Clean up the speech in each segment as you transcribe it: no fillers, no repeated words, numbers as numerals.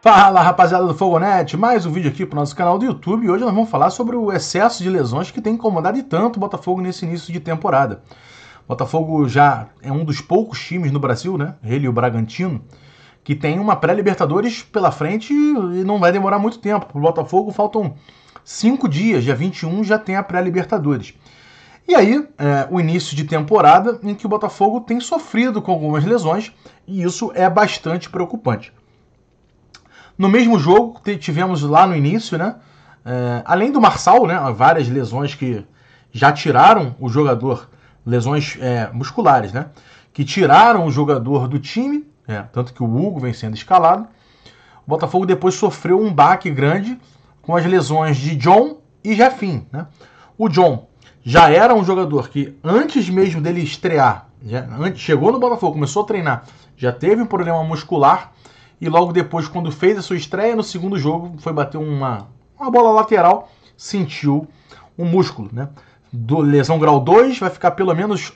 Fala, rapaziada do Fogonete, mais um vídeo aqui pro nosso canal do YouTube e hoje nós vamos falar sobre o excesso de lesões que tem incomodado e tanto o Botafogo nesse início de temporada. O Botafogo já é um dos poucos times no Brasil, né, ele e o Bragantino, que tem uma pré-Libertadores pela frente e não vai demorar muito tempo. Pro Botafogo faltam 5 dias, dia 21 já tem a pré-Libertadores. E aí, o início de temporada em que o Botafogo tem sofrido com algumas lesões e isso é bastante preocupante. No mesmo jogo, tivemos lá no início, né? Além do Marçal, né? Várias lesões que já tiraram o jogador, lesões musculares, né? Que tiraram o jogador do time, tanto que o Hugo vem sendo escalado. O Botafogo depois sofreu um baque grande com as lesões de John e Jefinho, né? O John já era um jogador que antes mesmo dele estrear, chegou no Botafogo, começou a treinar, já teve um problema muscular. E logo depois, quando fez a sua estreia no segundo jogo, foi bater uma bola lateral, sentiu um músculo, né? Lesão grau 2, vai ficar pelo menos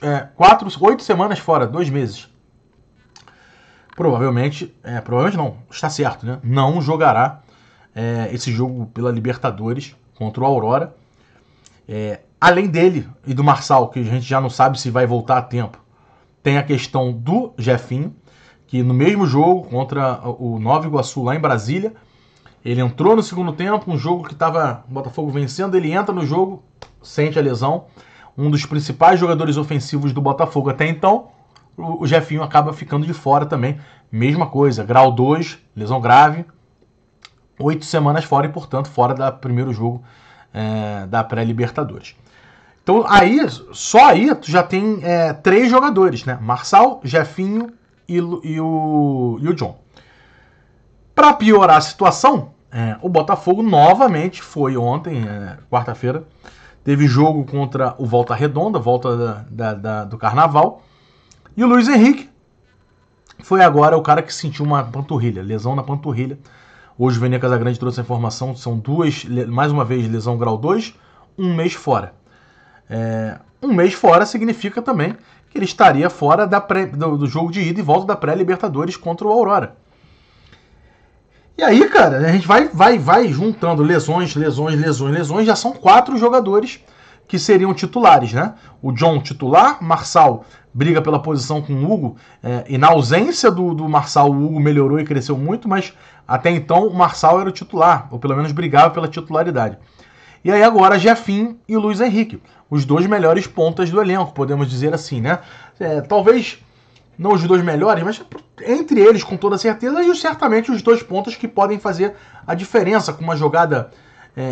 8 semanas fora, 2 meses. Provavelmente não, está certo, né? Não jogará esse jogo pela Libertadores contra o Aurora. Além dele e do Marçal, que a gente já não sabe se vai voltar a tempo, tem a questão do Jefinho, que no mesmo jogo contra o Nova Iguaçu lá em Brasília, ele entrou no segundo tempo, um jogo que estava o Botafogo vencendo, ele entra no jogo, sente a lesão, um dos principais jogadores ofensivos do Botafogo até então, o Jefinho acaba ficando de fora também, mesma coisa, grau 2, lesão grave, 8 semanas fora e portanto fora do primeiro jogo da pré-Libertadores. Então só aí tu já tem 3 jogadores, né? Marçal, Jefinho e o John. Para piorar a situação, o Botafogo novamente foi ontem, quarta-feira, teve jogo contra o Volta Redonda, volta do Carnaval, e o Luiz Henrique foi agora o cara que sentiu uma panturrilha, lesão na panturrilha. Hoje o Vene Casagrande trouxe a informação, são mais uma vez, lesão grau 2, 1 mês fora. 1 mês fora significa também que ele estaria fora do jogo de ida e volta da pré-Libertadores contra o Aurora. E aí, cara, a gente vai juntando lesões, já são 4 jogadores que seriam titulares, né? O John titular, Marçal briga pela posição com o Hugo, e na ausência do Marçal, o Hugo melhorou e cresceu muito, mas até então o Marçal era o titular, ou pelo menos brigava pela titularidade. E aí agora Jefinho e o Luiz Henrique, os 2 melhores pontas do elenco, podemos dizer assim, né? Talvez não os 2 melhores, mas entre eles com toda certeza, e certamente os 2 pontas que podem fazer a diferença com uma jogada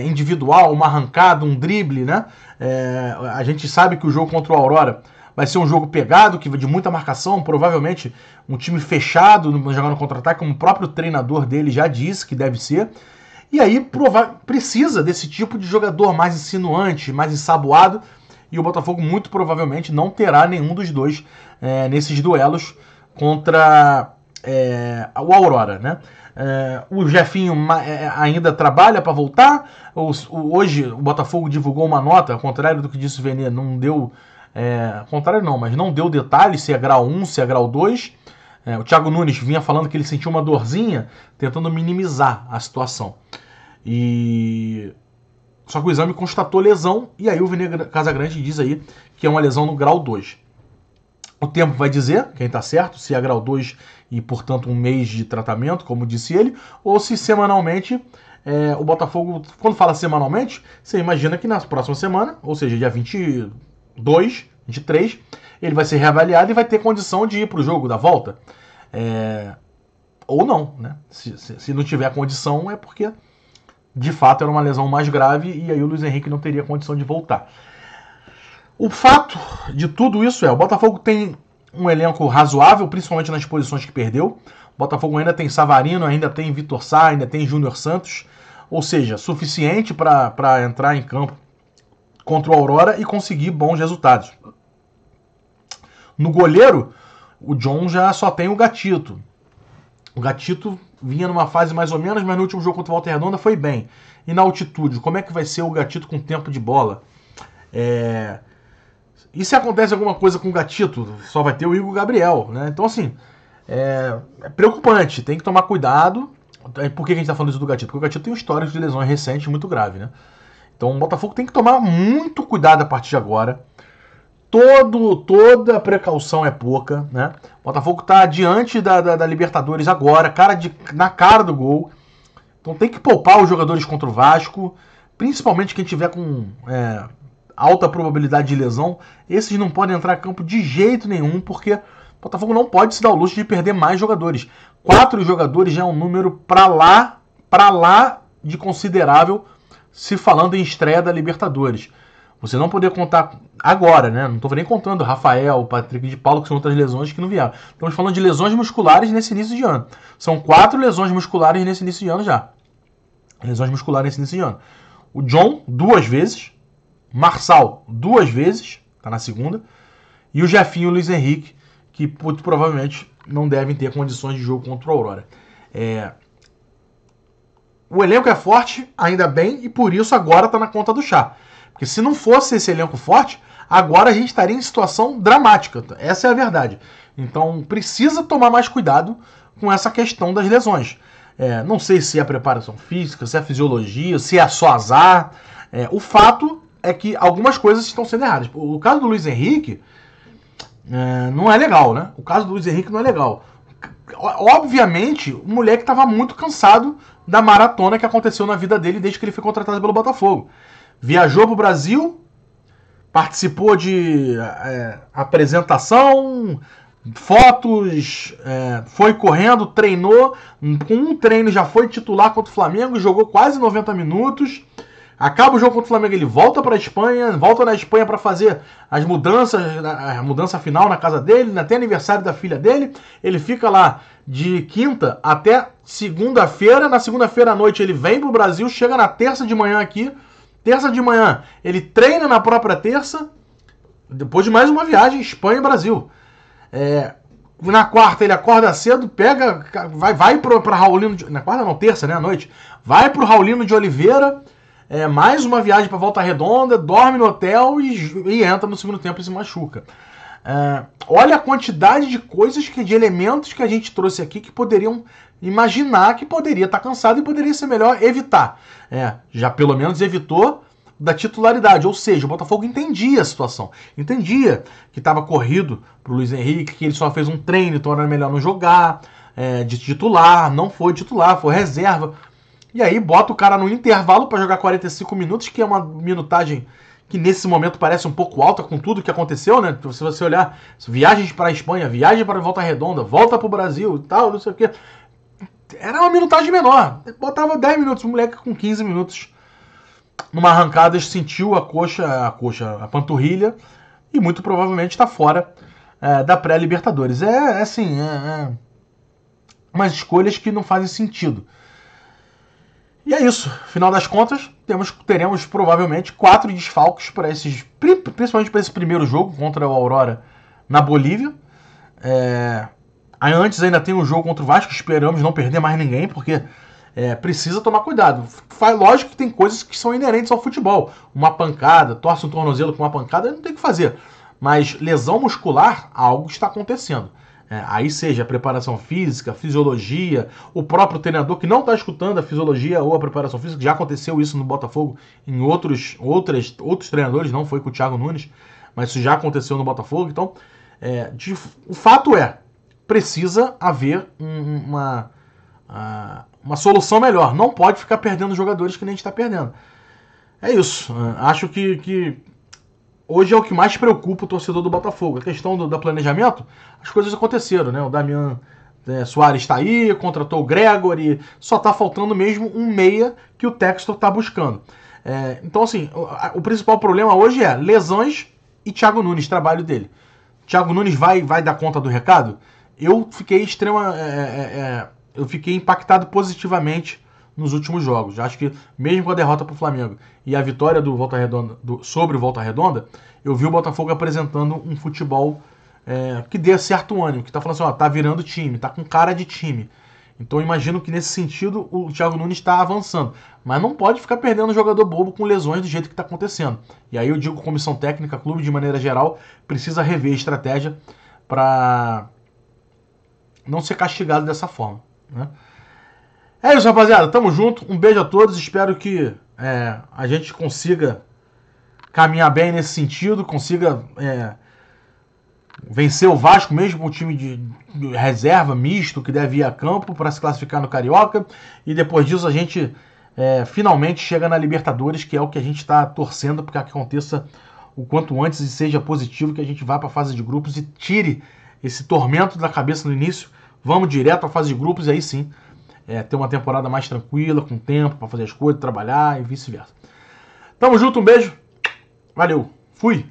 individual, uma arrancada, um drible, né? A gente sabe que o jogo contra o Aurora vai ser um jogo pegado, de muita marcação, provavelmente um time fechado, jogando contra-ataque, como o próprio treinador dele já disse que deve ser. E aí precisa desse tipo de jogador mais insinuante, mais ensaboado, e o Botafogo muito provavelmente não terá nenhum dos 2 nesses duelos contra o Aurora, né? O Jefinho ainda trabalha para voltar. Hoje o Botafogo divulgou uma nota, ao contrário do que disse o Vene, não deu... ao contrário não, mas não deu detalhes se é grau 1, se é grau 2. O Thiago Nunes vinha falando que ele sentiu uma dorzinha, tentando minimizar a situação. Só que o exame constatou lesão, e aí o Vene Casagrande diz aí que é uma lesão no grau 2. O tempo vai dizer, quem está certo, se é grau 2 e, portanto, 1 mês de tratamento, como disse ele, ou se semanalmente, o Botafogo, quando fala semanalmente, você imagina que na próxima semana, ou seja, dia 22, 23, ele vai ser reavaliado e vai ter condição de ir para o jogo da volta. Ou não, né? Se não tiver condição, é porque, de fato, era uma lesão mais grave e aí o Luiz Henrique não teria condição de voltar. O fato de tudo isso o Botafogo tem um elenco razoável, principalmente nas posições que perdeu. O Botafogo ainda tem Savarino, ainda tem Vitor Sá, ainda tem Júnior Santos, ou seja, suficiente para entrar em campo contra o Aurora e conseguir bons resultados. No goleiro, o John já só tem o Gatito. O Gatito vinha numa fase mais ou menos, mas no último jogo contra o Volta Redonda foi bem. E na altitude, como é que vai ser o Gatito com tempo de bola? E se acontece alguma coisa com o Gatito, só vai ter o Igor Gabriel, né? Então, assim, é preocupante, tem que tomar cuidado. Por que a gente está falando isso do Gatito? Porque o Gatito tem um histórico de lesões recentes muito grave, né? Então o Botafogo tem que tomar muito cuidado a partir de agora. Toda precaução é pouca, né? O Botafogo está diante da Libertadores agora, na cara do gol. Então tem que poupar os jogadores contra o Vasco, principalmente quem tiver com alta probabilidade de lesão. Esses não podem entrar em campo de jeito nenhum, porque o Botafogo não pode se dar o luxo de perder mais jogadores. 4 jogadores já é um número pra lá de considerável, se falando em estreia da Libertadores. Você não poder contar agora, né? Não estou nem contando Rafael, Patrick de Paulo, que são outras lesões que não vieram. Estamos falando de lesões musculares nesse início de ano. São 4 lesões musculares nesse início de ano já. Lesões musculares nesse início de ano. O John, 2 vezes. Marçal, 2 vezes. Está na segunda. E o Jefinho e o Luiz Henrique, que muito provavelmente não devem ter condições de jogo contra o Aurora. O elenco é forte, ainda bem, e por isso agora está na conta do chá. Porque se não fosse esse elenco forte, agora a gente estaria em situação dramática. Essa é a verdade. Então precisa tomar mais cuidado com essa questão das lesões. Não sei se é a preparação física, se é a fisiologia, se é só azar. O fato é que algumas coisas estão sendo erradas. O caso do Luiz Henrique não é legal, né? O caso do Luiz Henrique não é legal. Obviamente, o moleque estava muito cansado da maratona que aconteceu na vida dele desde que ele foi contratado pelo Botafogo. Viajou para o Brasil, participou de apresentação, fotos, foi correndo, treinou. Com um treino já foi titular contra o Flamengo, jogou quase 90 minutos. Acaba o jogo contra o Flamengo, ele volta para a Espanha, volta na Espanha para fazer as mudanças, a mudança final na casa dele, até aniversário da filha dele. Ele fica lá de quinta até segunda-feira. Na segunda-feira à noite ele vem para o Brasil, chega na terça de manhã aqui. Terça de manhã ele treina na própria terça, depois de mais uma viagem Espanha e Brasil. Na quarta ele acorda cedo, vai para Raulino, na quarta não, terça, né, à noite, vai para o Raulino de Oliveira. Mais uma viagem para Volta Redonda, dorme no hotel e entra no segundo tempo e se machuca. Olha a quantidade de coisas, de elementos que a gente trouxe aqui que poderiam imaginar que poderia estar cansado e poderia ser melhor evitar. Já pelo menos evitou da titularidade, ou seja, o Botafogo entendia a situação, entendia que estava corrido para o Luiz Henrique, que ele só fez um treino, então era melhor não jogar de titular, não foi titular, foi reserva. E aí bota o cara no intervalo para jogar 45 minutos, que é uma minutagem que nesse momento parece um pouco alta com tudo que aconteceu, né? Se você olhar, viagens para a Espanha, viagem para Volta Redonda, volta para o Brasil e tal, não sei o quê. Era uma minutagem menor. Botava 10 minutos, o moleque com 15 minutos. Numa arrancada sentiu a panturrilha e muito provavelmente está fora da pré-Libertadores. Umas escolhas que não fazem sentido. E é isso. Final das contas, teremos provavelmente 4 desfalques para principalmente para esse primeiro jogo contra o Aurora na Bolívia. Antes ainda tem um jogo contra o Vasco, esperamos não perder mais ninguém, porque precisa tomar cuidado. Lógico que tem coisas que são inerentes ao futebol. Uma pancada, torce um tornozelo com uma pancada, não tem o que fazer. Mas lesão muscular, algo está acontecendo. Aí seja a preparação física, a fisiologia, o próprio treinador que não está escutando a fisiologia ou a preparação física. Já aconteceu isso no Botafogo em outros treinadores, não foi com o Thiago Nunes, mas isso já aconteceu no Botafogo. Então, o fato precisa haver uma solução melhor. Não pode ficar perdendo jogadores que nem a gente está perdendo. É isso. Acho que hoje é o que mais preocupa o torcedor do Botafogo. A questão do planejamento, as coisas aconteceram, né? O Damian Soares está aí, contratou o Gregory, só está faltando mesmo um meia que o Textor está buscando. Então, assim, o principal problema hoje é lesões e Thiago Nunes, trabalho dele. Thiago Nunes vai dar conta do recado? Eu fiquei eu fiquei impactado positivamente nos últimos jogos. Acho que mesmo com a derrota para o Flamengo e a vitória do Volta Redonda, sobre o Volta Redonda, eu vi o Botafogo apresentando um futebol que dê certo ânimo, que tá falando assim, tá virando time, tá com cara de time. Então eu imagino que nesse sentido o Thiago Nunes está avançando. Mas não pode ficar perdendo jogador bobo com lesões do jeito que está acontecendo. E aí eu digo comissão técnica, clube de maneira geral, precisa rever a estratégia para não ser castigado dessa forma, né? É isso, rapaziada. Tamo junto. Um beijo a todos. Espero que a gente consiga caminhar bem nesse sentido, consiga vencer o Vasco, mesmo com o time de reserva, misto, que deve ir a campo para se classificar no Carioca. E depois disso a gente finalmente chega na Libertadores, que é o que a gente está torcendo para que aconteça o quanto antes e seja positivo, que a gente vá para a fase de grupos e tire esse tormento da cabeça no início. Vamos direto à fase de grupos e aí sim ter uma temporada mais tranquila, com tempo para fazer as coisas, trabalhar e vice-versa. Tamo junto, um beijo. Valeu. Fui.